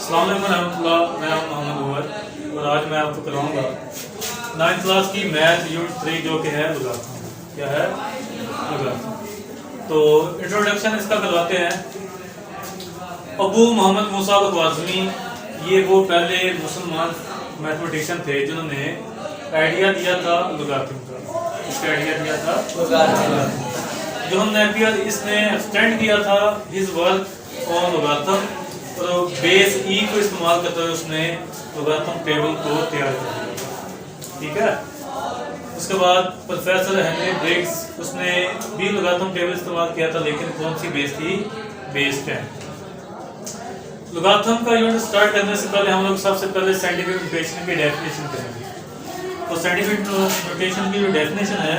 अस्सलाम वालेकुम रहमतुल्लाह। मैं हूं मोहम्मद उमर और आज मैं आपको कराऊंगा 9th क्लास की मैथ यूनिट 3 जो कि है लॉगरिथम। क्या है? लॉगरिथम। तो इंट्रोडक्शन इसका करवाते हैं। अबू मोहम्मद मूसा ख्वाज़मी, ये वो पहले मुसलमान मैथमेटिशियन थे जिन्होंने आइडिया दिया था लॉगरिथम का। इसका आइडिया दिया था लॉगरिथम। जॉन नेपियर इसने एक्सटेंड किया था हिज वर्क ऑन लॉगरिथम और बेस ई को इस्तेमाल करते हुए उसने लॉगरिथम टेबल को तैयार कर दिया। ठीक है। उसके बाद प्रोफेसर हेनरी ब्रिग्स, उसने भी लॉगरिथम टेबल इस्तेमाल किया था, लेकिन कौन सी बेस थी? बेस 10। लॉगरिथम का यूनिट स्टार्ट करने से पहले हम लोग सबसे पहले साइंटिफिक नोटेशन की डेफिनेशन करेंगे। तो साइंटिफिक नोटेशन की जो डेफिनेशन है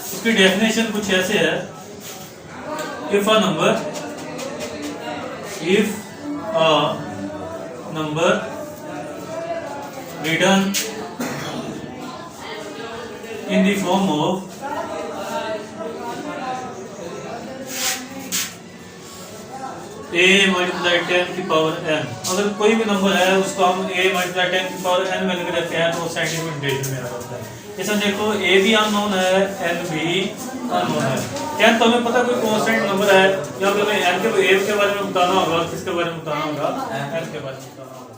उसकी डेफिनेशन कुछ ऐसे है। If a number written in the form of a multiplied 10 की पावर n, अगर कोई भी नंबर है उसको हम a multiplied 10 की पावर n में लिख देते हैं तो साइंटिफिक नोटेशन में आ जाता है। जैसे देखो a भी अननोन है, n भी अननोन है। 10 तो हमें पता कोई कांस्टेंट नंबर है, या फिर हमें n के a के बारे में बताना होगा, किसके बारे में बताना होगा? n के बारे में बताना होगा।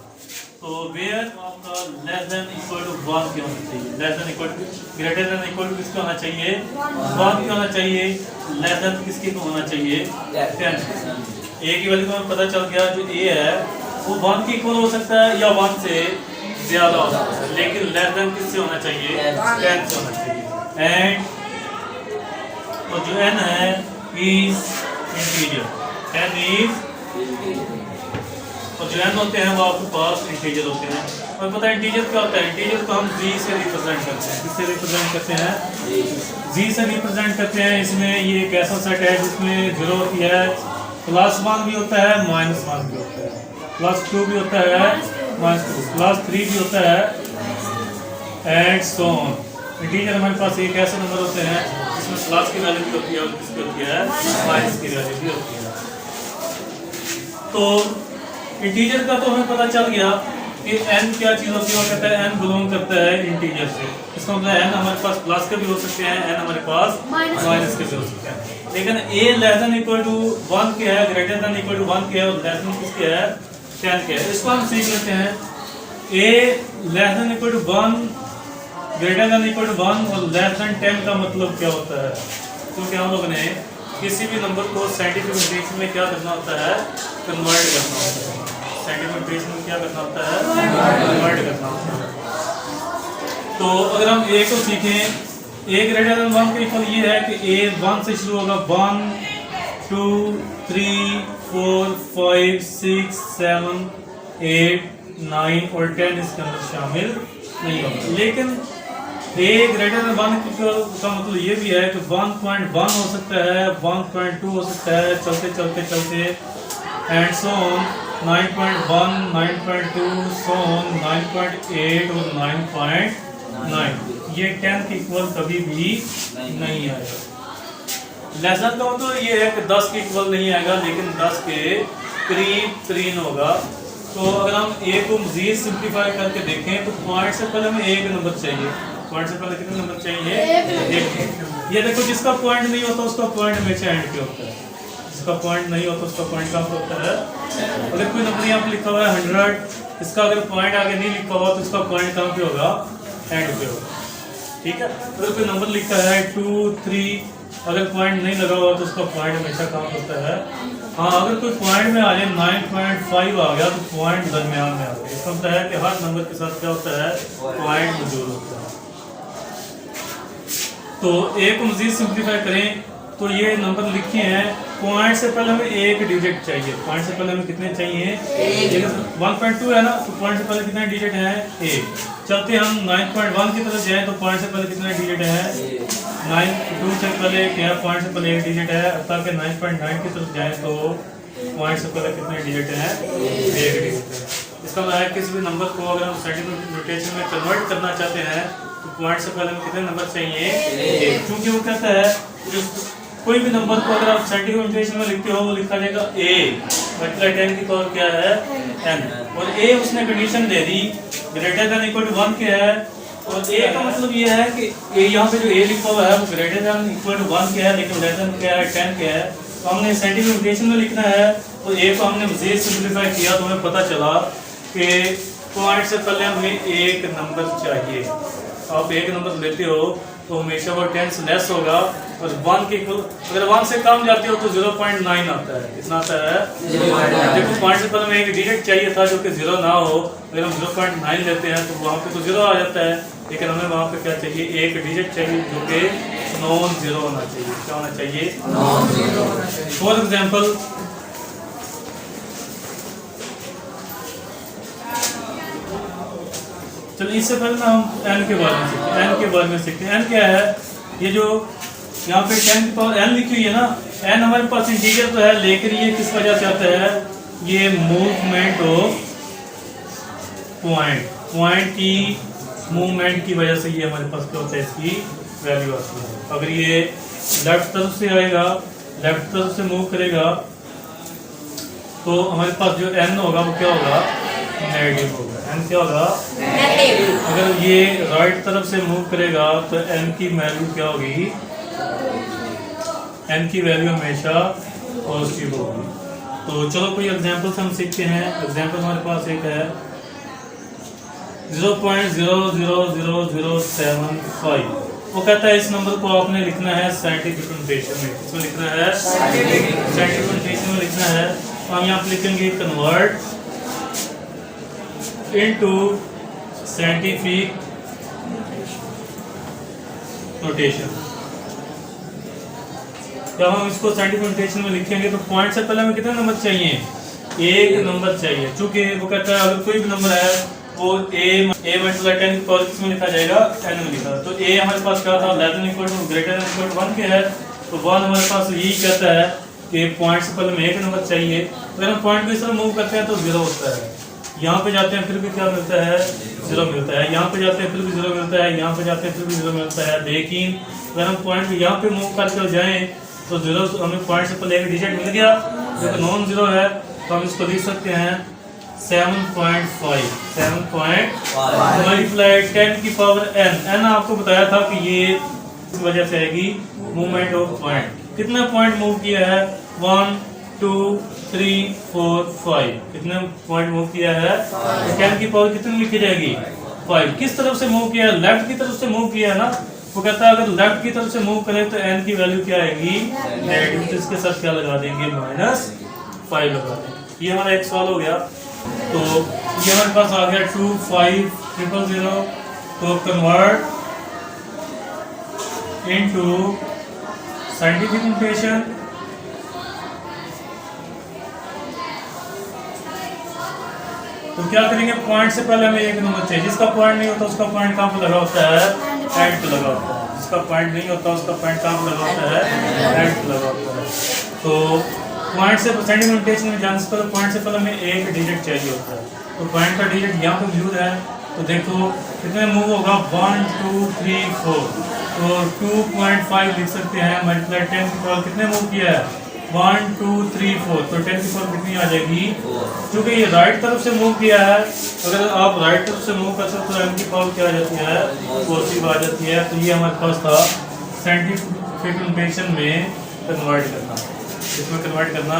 तो where of the less than equal to 1 क्या होना चाहिए? Less than equal to greater than equal to किसका होना चाहिए? 1 क्या होना चाहिए? लेस देन किसके को होना चाहिए? 10। a की वैल्यू को हमें पता चल गया, जो a है वो 1 के इक्वल हो सकता है या 1 से ज्यादा हो सकता है, लेकिन लेस देन किससे होना चाहिए? 10 से होना चाहिए। एंड और जो n है इज इंटीजर, n इज, और जो n होते हैं वो आपके पास इंटीजर होते हैं। और पता है इंटीजर क्या होता है? इंटीजर को हम g से रिप्रेजेंट करते हैं। किससे रिप्रेजेंट करते हैं? g से रिप्रेजेंट करते हैं। इसमें ये एक ऐसा सेट है जिसमें 0 होती है, +1 भी होता है, -1 भी होता है, +2 भी होता है, -2, +3 भी होता है, एंड सो ऑन। इंटीजर हमारे पास एक ऐसे नंबर होते हैं जिसमें प्लस की वैल्यू भी होती है और किसकी होती है? माइनस की वैल्यू भी होती है। तो इंटीजर का तो हमें पता चल गया कि n क्या चीज होती है। वो कहता है n बिलोंग करता है इंटीजर से। इसका मतलब n हमारे पास प्लस के भी हो सकते हैं, n हमारे पास माइनस के भी हो सकते हैं। लेकिन a less than equal to 1 के है, ग्रेटर देन इक्वल टू 1 के है और लेस देन किसके है? 10 के है। इसको हम सीख लेते हैं। a less than equal to 1, greater than equal to 1 और लेस देन 10 का मतलब क्या होता है? क्योंकि हम लोग ने किसी भी नंबर को साइंटिफिक नोटेशन में क्या करना होता है? कन्वर्ट करना होता है। साइंटिफिक नोटेशन में क्या करना होता है? कन्वर्ट करना होता है। तो अगर हम a को सीखें, a ग्रेटर देन 1 के इक्वल ये है कि a 1 से शुरू होगा। 1 2 3 4 5 6 7 8 9 और 10 इसके अंदर शामिल नहीं होगा। लेकिन a ग्रेटर देन 1 का मतलब ये भी है कि 1.1 हो सकता है, 1.2 हो सकता है, चलते चलते चलते and so on 9.1 9.2 so on 9.8 और 9.9। ये 10 के इक्वल कभी भी नहीं आएगा। लेसन का मतलब ये है कि 10 के इक्वल नहीं आएगा, लेकिन 10 के करीब होगा। तो अगर हम a को मजीद सिंप्लीफाई करके देखें तो पॉइंट से पहले हमें एक नंबर चाहिए। पॉइंट से पहले कितने नंबर चाहिए? एक। ये देखो, जिसका पॉइंट नहीं होता उसका पॉइंट हमेशा एंड पे होता है। जिसका पॉइंट नहीं होता उसका पॉइंट कहाँ पे होता है? अगर कोई नंबर यहाँ पे लिखा हुआ है 100, इसका अगर पॉइंट आगे नहीं लिखा हुआ तो इसका पॉइंट कहाँ पे होगा? एंड पे होगा। ठीक है। अगर कोई नंबर लिखा है 2 3, अगर पॉइंट नहीं लगा हुआ तो उसका पॉइंट हमेशा कहाँ होता है? हाँ, अगर कोई पॉइंट में आ जाए 9.5 आ गया तो पॉइंट दरमियान में आ गया। इसका मतलब है कि हर नंबर के साथ क्या होता है? पॉइंट मौजूद होता है। तो a को मजीद सिंप्लीफाई करें तो ये नंबर लिखे हैं। पॉइंट से पहले हमें एक डिजिट चाहिए। पॉइंट से पहले हमें कितने चाहिए? 1.2 है ना, तो पॉइंट से पहले कितने डिजिट हैं? 1। चलते हम 9.1 की तरफ जाएं तो पॉइंट से पहले कितने डिजिट हैं? 9.2 से पहले क्या? पॉइंट से पहले एक डिजिट है। ताकि 9.9 की तरफ जाएं तो पॉइंट से पहले कितने डिजिट हैं? एक डिजिट है। इसका मतलब है किसी भी नंबर को अगर हम साइंटिफिक नोटेशन में कन्वर्ट करना चाहते हैं तो पॉइंट से पहले हमें कितने नंबर चाहिए? क्योंकि वो कहता है कोई भी नंबर को अगर आप साइंटिफिक नोटेशन में लिखते हो वो लिखा जाएगा a मल्टीप्लाई 10 की पावर क्या है n, और a उसने कंडीशन दे दी ग्रेटर देन इक्वल टू 1 क्या है, और a का मतलब ये है कि a यहाँ पे जो a लिखा हुआ है वो ग्रेटर देन इक्वल टू 1 क्या है, लेकिन लेस देन क्या है 10 क्या है। तो हमने साइंटिफिक नोटेशन में लिखना है, तो a को हमने मज़ीद सिंपलीफाई किया तो हमें पता चला कि पॉइंट से पहले हमें एक नंबर चाहिए। आप एक नंबर लेते हो तो हमेशा वो 10 से लेस होगा, और 1 के इक्वल अगर 1 से कम जाते हो तो 0.9 आता है। कितना आता है? देखो पॉइंट से पहले हमें एक डिजिट चाहिए था जो कि 0 ना हो, अगर हम 0.9 लेते हैं तो वहाँ पे तो 0 आ जाता है, लेकिन हमें वहाँ पे क्या चाहिए, एक डिजिट चाहिए जो कि नॉन जीरो होना चाहिए। क्या होना चाहिए? फॉर एग्जाम्पल चलिए इससे पहले ना हम n के बारे में सीखते हैं। n के बारे में सीखते हैं। n क्या है? ये जो यहाँ पे 10 की पावर n लिखी हुई है ना, n हमारे पास इंटीजर तो है, लेकिन ये किस वजह से आता है, ये मूवमेंट ऑफ पॉइंट की मूवमेंट की वजह से ये हमारे पास क्या होता है, इसकी वैल्यू आती है। अगर ये लेफ्ट तरफ से आएगा, लेफ्ट तरफ से मूव करेगा तो हमारे पास जो n होगा वो क्या होगा, नेगेटिव होगा। n क्या होगा, नेगेटिव। अगर ये राइट तरफ से मूव करेगा तो n की वैल्यू क्या होगी, n की वैल्यू हमेशा पॉजिटिव होगी। तो चलो कोई एग्जांपल्स हम सीखते हैं। एग्जांपल हमारे पास एक है 0.000075। वो कहता है इस नंबर को आपने लिखना है साइंटिफिक नोटेशन में। इसमें लिखना है साइंटिफिक नोटेशन में लिखना है, तो हम यहाँ पे लिखेंगे कन्वर्ट इनटू साइंटिफिक नोटेशन। जब हम इसको साइंटिफिक नोटेशन में लिखेंगे तो पॉइंट से पहले हमें कितने नंबर चाहिए, एक नंबर चाहिए। चूंकि वो कहता है अगर कोई भी नंबर है वो a मल्टीप्लाई 10 की पावर किसमें लिखा जाएगा, n में लिखा। तो a हमारे पास क्या था, less than equal to greater than equal to 1 के है, तो 1 हमारे पास यही कहता है कि पॉइंट से पहले हमें एक नंबर चाहिए। अगर हम पॉइंट को इस तरह मूव करते हैं तो 0 होता है, यहाँ पे जाते हैं फिर भी क्या मिलता है, 0 मिलता है, यहाँ पे जाते हैं फिर भी 0 मिलता है, यहाँ पे जाते हैं फिर भी 0 मिलता है। लेकिन अगर हम पॉइंट को यहाँ पे मूव करके जाएं तो 0 हमें पॉइंट से पहले एक डिजिट मिल गया जो कि नॉन जीरो है, तो हम इसको लिख सकते हैं 7.5 मल्टीप्लाई 10 की पावर n आपको बताया था कि ये इस वजह से आएगी मूवमेंट ऑफ पॉइंट। कितने पॉइंट मूव किया है, 1 2 3 4 5, कितने पॉइंट मूव किया है, 10 की पावर कितनी लिखी जाएगी, 5। किस तरफ से मूव किया है, लेफ्ट की तरफ से मूव किया है ना। वो कहता है अगर लेफ्ट की तरफ से मूव करें तो n की वैल्यू क्या आएगी, नेगेटिव। तो इसके साथ क्या लगा देंगे, -5 लगा देंगे। ये हमारा एक सवाल हो गया। तो ये हमारे पास आ गया 25000। तो कन्वर्ट इनटू साइंटिफिक नोटेशन। तो क्या करेंगे, पॉइंट से पहले हमें एक नंबर चाहिए। जिसका पॉइंट नहीं होता उसका पॉइंट कहाँ पे लगा होता है, एंड पे लगा होता है। जिसका पॉइंट नहीं होता उसका पॉइंट कहाँ पे लगा होता है, एंड पे लगा होता है। तो पॉइंट से साइंटिफिक नोटेशन में जाने से पहले पॉइंट से पहले हमें एक डिजिट चाहिए होता है। तो पॉइंट का डिजिट यहाँ पे मौजूद है, तो देखो कितने मूव होगा, 1 2 3 4। तो 2.5 लिख सकते हैं मल्टीप्लाई 10 की पावर कितने मूव किया है, 1 2 3 4। तो 10 की पावर कितनी आ जाएगी, क्योंकि ये राइट तरफ से मूव किया है। अगर आप राइट तरफ से मूव कर सकते हो तो m की पावर क्या आ जाती है, पॉजिटिव आ जाती है। तो ये हमारे पास था साइंटिफिक नोटेशन में कन्वर्ट करना। इसमें कन्वर्ट करना